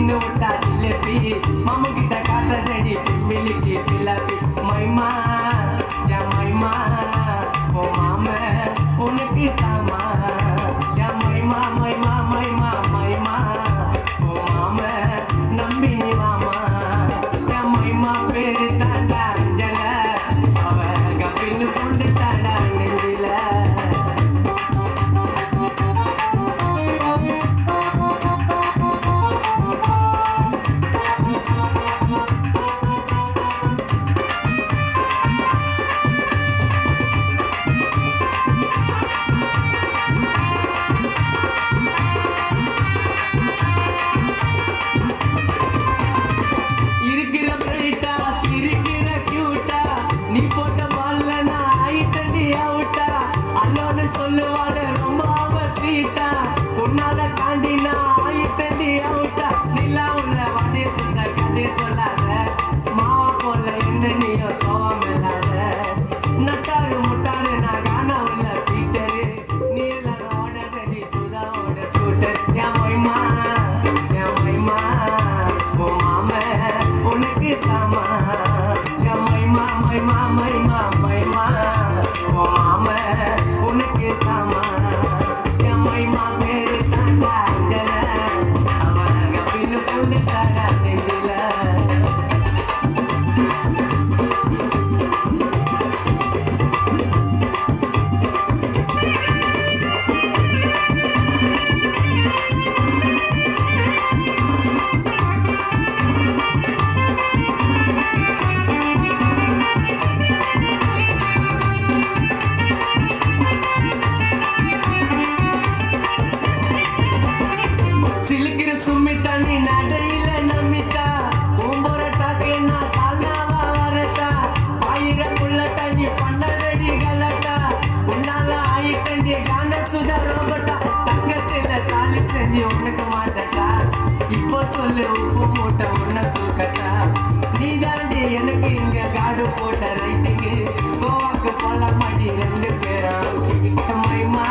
தின்னு விட்டா ஜிலேபி மாமு கிட்ட காட்டுறதடி மில்லிக்கு ஜிலாபி மைமா என் மைமா ஓ மாம உனக்கு தாமா என் மைமா மைமா மைமா மைமா ஓ மாம நம்பி நீ மாமா என் மைமா பேரு தாண்டா அஞ்சல அவ கப்பில் கொண்டு தாண்டா நெஞ்சில சொல்லுவாரு ரொம்ப அவசீட்டா உன்னால தாண்டி நான் ஆயிட்டடி அவுட்டா நிலா உள்ள வாடி சொன்ன கதை சொல்லாத மாவா போல என்ன நீயோ சோகம் இல்லாத நட்டாரு முட்டாரு நான் காண உள்ள பீட்டரு நீ எல்லாரும் ஓடடி சுதாவோட ஸ்கூட்டர் என் மைமா ஓ மாம உனக்கு தாமா என் மைமா மைமா மைமா மைமா ஓ மாம உனக்கு தாமா என் மைமா பேரு தாண்டா அஞ்சல அவன் கப்பில் கொண்டு தாண்டா நெஞ்சில சிலுக்கிற சும்மி தண்ணி நடையில நம்பித்தா உம்பொரட்டாக்கு நான் சாலாவா வரட்டா ஆயிரக்குள்ள தண்ணி பண்ணதடி கலட்டா உன்னால ஆயிட்டண்டி கான சுதா ரோபட்டா தங்கத்துல தாலி செஞ்சு உனக்கு மாட்டட்டா இப்போ சொல்லு உப்பு மூட்டை உன்னை தூக்கட்டா நீ தாண்டி எனக்கு இங்க காடு போட்ட ரைட்டுக்கு கோவாக்கு போல மாட்டி 2 பேரும் மைமா